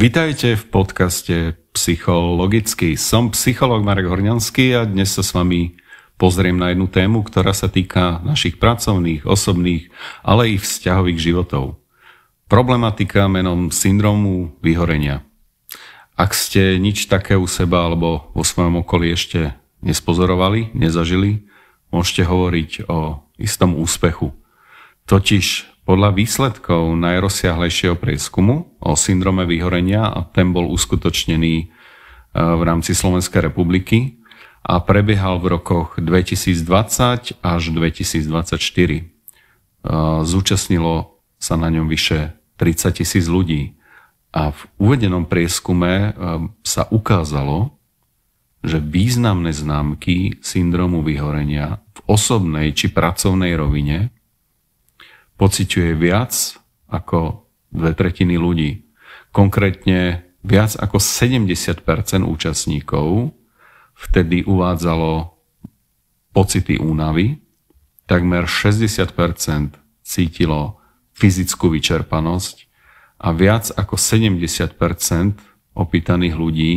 Vitajte v podcaste Psychologicky. Som psychológ Marek Horňanský a dnes sa s vami pozriem na jednu tému, ktorá sa týka našich pracovných, osobných, ale i vzťahových životov. Problematika menom syndromu vyhorenia. Ak ste nič také u seba alebo vo svojom okolí ešte nespozorovali, nezažili, môžete hovoriť o istom úspechu. Totiž podľa výsledkov najrozsiahlejšieho prieskumu o syndrome vyhorenia, a ten bol uskutočnený v rámci Slovenskej republiky a prebiehal v rokoch 2020 až 2024. Zúčastnilo sa na ňom vyše 30 000 ľudí a v uvedenom prieskume sa ukázalo, že významné známky syndromu vyhorenia v osobnej či pracovnej rovine pociťuje viac ako 2/3 ľudí. Konkrétne viac ako 70% účastníkov vtedy uvádzalo pocity únavy, takmer 60% cítilo fyzickú vyčerpanosť a viac ako 70% opýtaných ľudí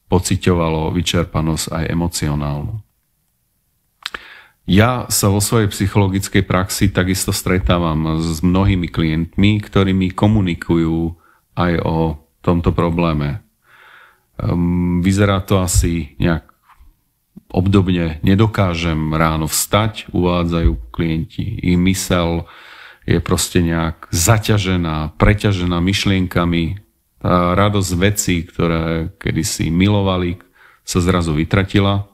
pociťovalo vyčerpanosť aj emocionálnu. Ja sa vo svojej psychologickej praxi takisto stretávam s mnohými klientmi, ktorí mi komunikujú aj o tomto probléme. Vyzerá to asi nejak obdobne. Nedokážem ráno vstať, uvádzajú klienti. Ich myseľ je proste nejak zaťažená, preťažená myšlienkami. Tá radosť vecí, ktoré kedysi milovali, sa zrazu vytratila.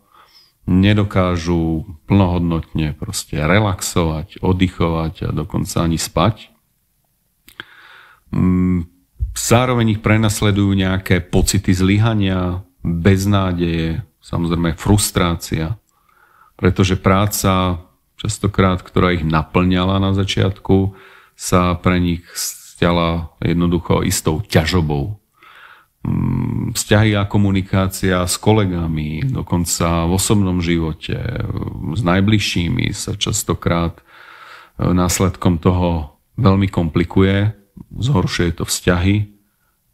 Nedokážu plnohodnotne proste relaxovať, oddychovať a dokonca ani spať. Zároveň ich prenasledujú nejaké pocity zlyhania, beznádeje, samozrejme frustrácia, pretože práca, častokrát, ktorá ich naplňala na začiatku, sa pre nich stala jednoducho istou ťažobou. Vzťahy a komunikácia s kolegami, dokonca v osobnom živote, s najbližšími sa častokrát následkom toho veľmi komplikuje, zhoršuje to vzťahy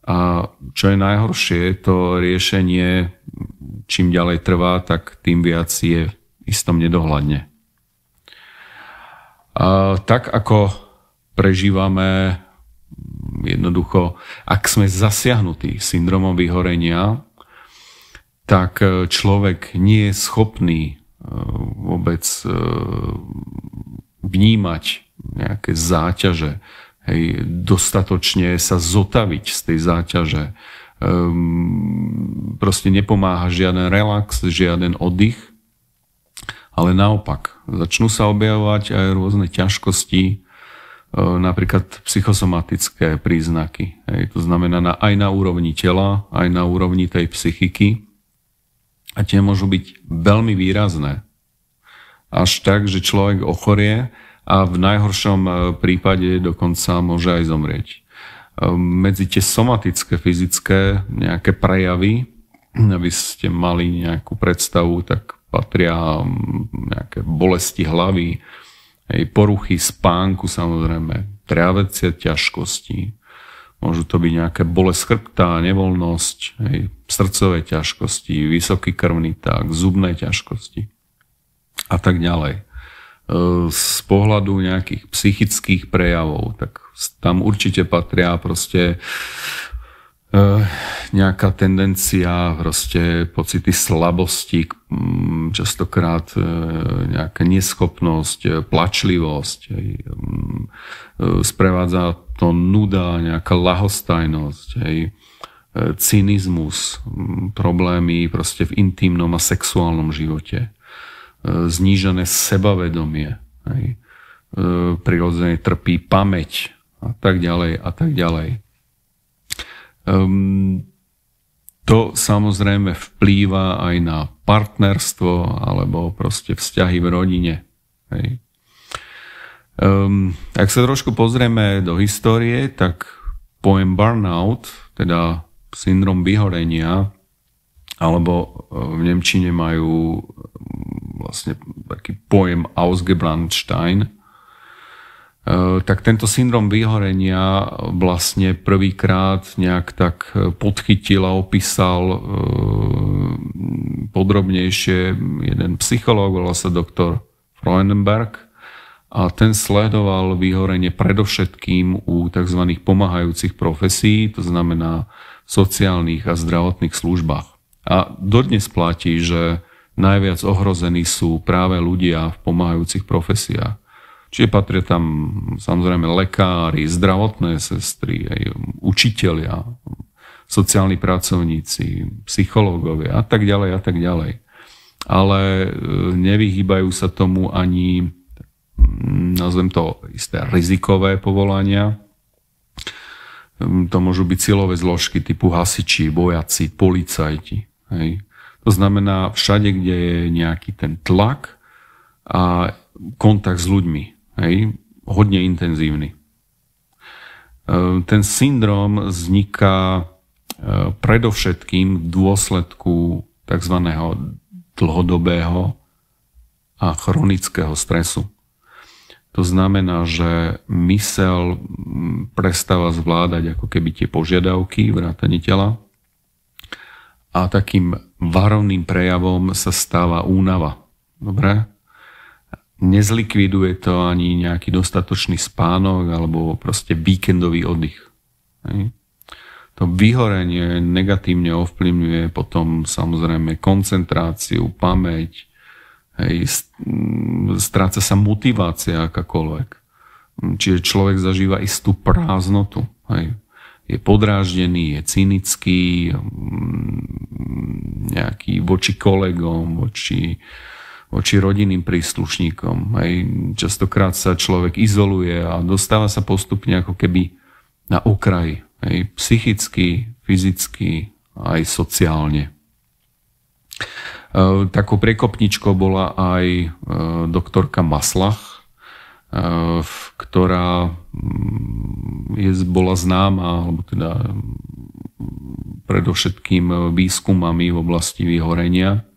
a čo je najhoršie, to riešenie čím ďalej trvá, tak tým viac je istom nedohľadne. A tak ako prežívame jednoducho, ak sme zasiahnutí syndromom vyhorenia, tak človek nie je schopný vôbec vnímať nejaké záťaže, dostatočne sa zotaviť z tej záťaže. Proste nepomáha žiaden relax, žiaden oddych, ale naopak, začnú sa objavovať aj rôzne ťažkosti, napríklad psychosomatické príznaky. To znamená aj na úrovni tela, aj na úrovni tej psychiky. A tie môžu byť veľmi výrazné. Až tak, že človek ochorie a v najhoršom prípade dokonca môže aj zomrieť. Medzi tie somatické, fyzické nejaké prejavy, aby ste mali nejakú predstavu, tak patria nejaké bolesti hlavy, poruchy spánku, samozrejme, tráviacie ťažkosti. Môžu to byť nejaké bolesť chrbta, nevoľnosť, srdcové ťažkosti, vysoký krvný tlak, zubné ťažkosti a tak ďalej. Z pohľadu nejakých psychických prejavov, tak tam určite patria proste nejaká tendencia, proste pocity slabosti, častokrát nejaká neschopnosť, plačlivosť, sprevádza to nuda, nejaká ľahostajnosť, cynizmus, problémy proste v intimnom a sexuálnom živote, znížené sebavedomie, prirodzene trpí pamäť a tak ďalej a tak ďalej. To samozrejme vplýva aj na partnerstvo alebo proste vzťahy v rodine. Ak sa trošku pozrieme do histórie, tak pojem burnout, teda syndrom vyhorenia, alebo v nemčine majú vlastne taký pojem Ausgebranntsein, tak tento syndrom vyhorenia vlastne prvýkrát nejak tak podchytil a opísal podrobnejšie jeden psychológ, volal sa doktor Freudenberg, a ten sledoval vyhorenie predovšetkým u tzv. Pomáhajúcich profesí, to znamená v sociálnych a zdravotných službách. A dodnes platí, že najviac ohrození sú práve ľudia v pomáhajúcich profesiách. Čiže patria tam samozrejme lekári, zdravotné sestry, aj učitelia, sociálni pracovníci, psychológovia a tak ďalej a tak ďalej. Ale nevyhýbajú sa tomu ani, nazvem to, isté rizikové povolania. To môžu byť silové zložky typu hasiči, vojaci, policajti. Hej. To znamená všade, kde je nejaký ten tlak a kontakt s ľuďmi. Hej, hodne intenzívny. Ten syndrom vzniká predovšetkým v dôsledku tzv. Dlhodobého a chronického stresu. To znamená, že myseľ prestáva zvládať ako keby tie požiadavky vrátane tela a takým varovným prejavom sa stáva únava. Dobre? Nezlikviduje to ani nejaký dostatočný spánok alebo proste víkendový oddych. Hej. To vyhorenie negatívne ovplyvňuje potom samozrejme koncentráciu, pamäť, hej, stráca sa motivácia akákoľvek. Čiže človek zažíva istú prázdnotu. Hej. Je podráždený, je cynický, nejaký voči kolegom, voči rodinným príslušníkom. Hej. Častokrát sa človek izoluje a dostáva sa postupne ako keby na okraj. Hej. Psychicky, fyzicky, aj sociálne. Takou priekopničkou bola aj doktorka Maslach, ktorá bola známa, alebo teda predovšetkým výskumami v oblasti vyhorenia.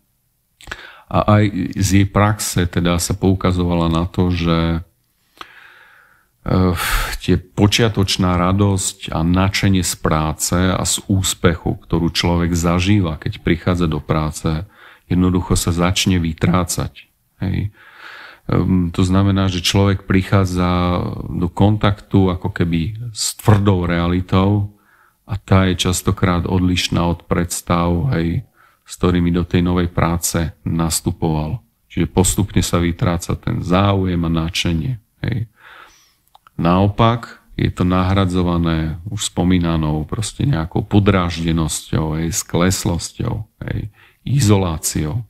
A aj z jej praxe teda sa poukazovala na to, že tie počiatočná radosť a nadšenie z práce a z úspechu, ktorú človek zažíva, keď prichádza do práce, jednoducho sa začne vytrácať. Hej. To znamená, že človek prichádza do kontaktu ako keby s tvrdou realitou a tá je častokrát odlišná od predstav, hej, s ktorými do tej novej práce nastupoval. Čiže postupne sa vytráca ten záujem a nadšenie. Hej. Naopak je to nahradzované už spomínanou proste nejakou podráždenosťou, hej, skleslosťou, hej, izoláciou.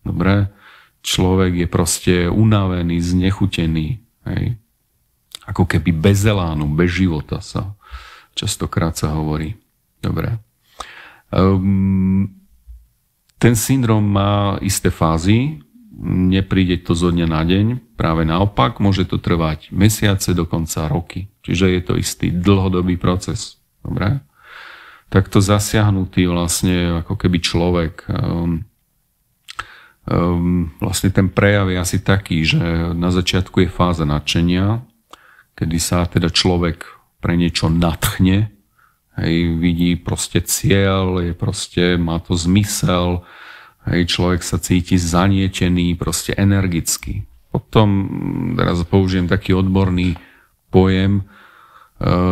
Dobre? Človek je proste unavený, znechutený. Hej. Ako keby bez elánu, bez života sa častokrát sa hovorí. Dobre. Ten syndrom má isté fázy, nepríde to zo dňa na deň, práve naopak, môže to trvať mesiace, dokonca roky. Čiže je to istý dlhodobý proces. Dobre? Takto zasiahnutý vlastne ako keby človek, vlastne ten prejav je asi taký, že na začiatku je fáza nadšenia, kedy sa teda človek pre niečo nadchne, hej, vidí proste cieľ, je proste, má to zmysel, hej, človek sa cíti zanietený, proste energický. Potom, teraz použijem taký odborný pojem,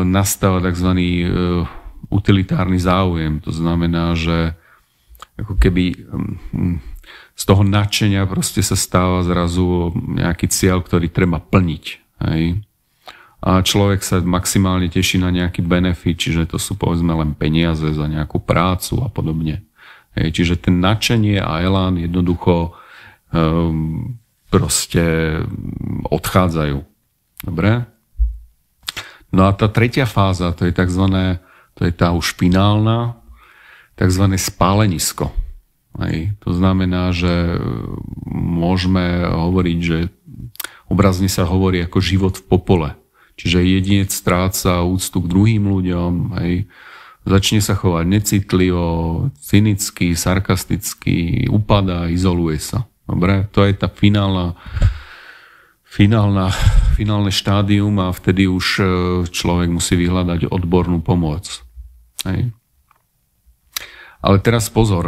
nastáva takzvaný utilitárny záujem. To znamená, že ako keby z toho nadšenia proste sa stáva zrazu nejaký cieľ, ktorý treba plniť. Hej. A človek sa maximálne teší na nejaký benefit, čiže to sú povedzme len peniaze za nejakú prácu a podobne. Hej, čiže ten nadšenie a elán jednoducho proste odchádzajú. Dobre? No a tá tretia fáza, to je tá už finálna, takzvané spálenisko. Hej, to znamená, že môžeme hovoriť, že obrazne sa hovorí ako život v popole. Čiže jedinec stráca úctu k druhým ľuďom, hej, začne sa chovať necitlivo, cynicky, sarkasticky, upadá, izoluje sa. Dobre? To je tá finálne štádium a vtedy už človek musí vyhľadať odbornú pomoc. Hej. Ale teraz pozor,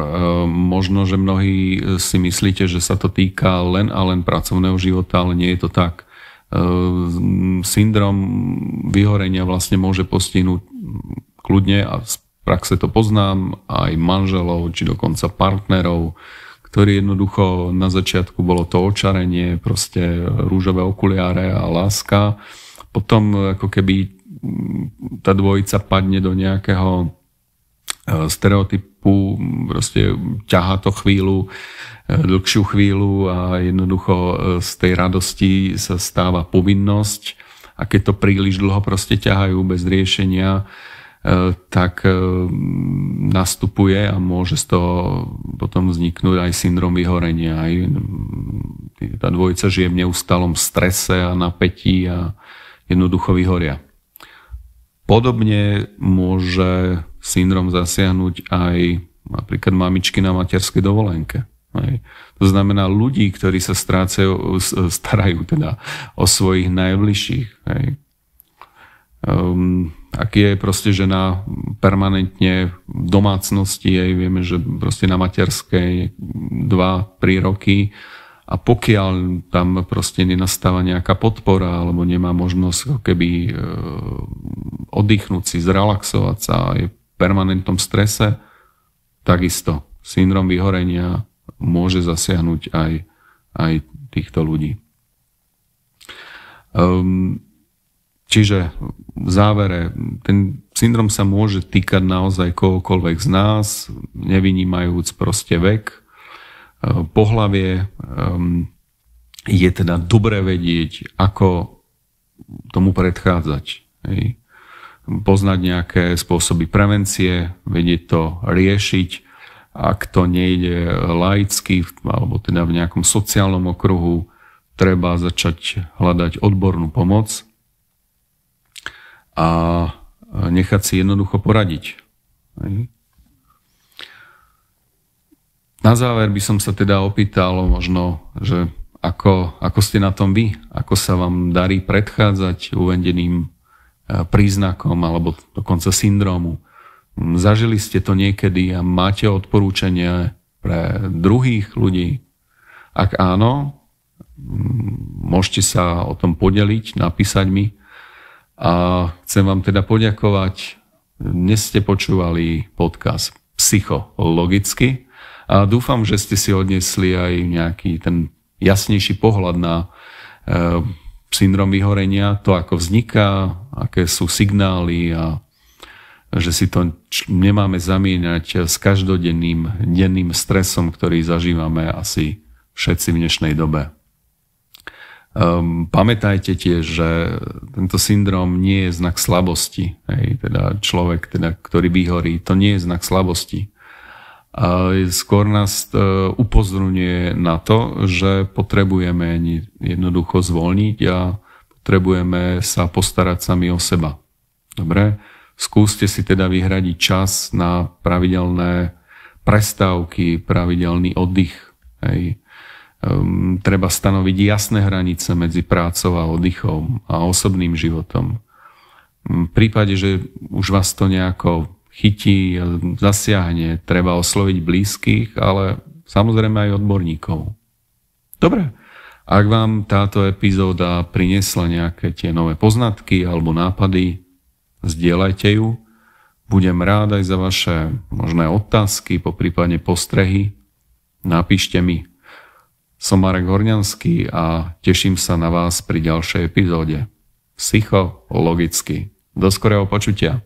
možno, že mnohí si myslíte, že sa to týka len a len pracovného života, ale nie je to tak. Syndrom vyhorenia vlastne môže postihnúť kľudne, a z praxe to poznám, aj manželov, či dokonca partnerov, ktorí jednoducho na začiatku bolo to očarenie, proste rúžové okuliare a láska. Potom ako keby tá dvojica padne do nejakého stereotypu, proste ťahá to chvíľu, dlhšiu chvíľu a jednoducho z tej radosti sa stáva povinnosť, a keď to príliš dlho proste ťahajú bez riešenia, tak nastupuje a môže z toho potom vzniknúť aj syndrom vyhorenia. Aj tá dvojica žije v neustálom strese a napätí a jednoducho vyhoria. Podobne môže syndrom zasiahnuť aj napríklad mamičky na materskej dovolenke. Hej. To znamená ľudí, ktorí sa starajú teda o svojich najbližších. Hej. Ak je proste žena permanentne v domácnosti, vieme, že proste na materskej 2-3 roky, a pokiaľ tam proste nenastáva nejaká podpora alebo nemá možnosť keby oddychnúť si, zrelaxovať sa a je v permanentnom strese, takisto syndrom vyhorenia môže zasiahnuť aj týchto ľudí. Čiže v závere, ten syndrom sa môže týkať naozaj kohokoľvek z nás, nevynímajúc proste vek, pohlavie. Je teda dobré vedieť, ako tomu predchádzať. Hej. Poznať nejaké spôsoby prevencie, vedieť to riešiť. Ak to nejde laicky, alebo teda v nejakom sociálnom okruhu, treba začať hľadať odbornú pomoc a nechať si jednoducho poradiť. Hej. Na záver by som sa teda opýtal možno, že ako ste na tom vy? Ako sa vám darí predchádzať uvedeným príznakom alebo dokonca syndrómu? Zažili ste to niekedy a máte odporúčania pre druhých ľudí? Ak áno, môžete sa o tom podeliť, napísať mi. A chcem vám teda poďakovať. Dnes ste počúvali podcast Psychologicky. A dúfam, že ste si odnesli aj nejaký ten jasnejší pohľad na syndrom vyhorenia, to ako vzniká, aké sú signály a že si to nemáme zamieňať s každodenným denným stresom, ktorý zažívame asi všetci v dnešnej dobe. Pamätajte tiež, že tento syndrom nie je znak slabosti. Hej, teda človek, ktorý vyhorí, to nie je znak slabosti. A skôr nás upozorňuje na to, že potrebujeme jednoducho zvolniť a potrebujeme sa postarať sami o seba. Dobre? Skúste si teda vyhradiť čas na pravidelné prestávky, pravidelný oddych. Hej. Treba stanoviť jasné hranice medzi prácou a oddychom a osobným životom. V prípade, že už vás to nejako chytí, zasiahne, treba osloviť blízkych, ale samozrejme aj odborníkov. Dobre, ak vám táto epizóda priniesla nejaké tie nové poznatky alebo nápady, zdieľajte ju. Budem rád aj za vaše možné otázky, poprípadne postrehy. Napíšte mi. Som Marek Horňanský a teším sa na vás pri ďalšej epizóde. Psychologicky. Do skorého počutia.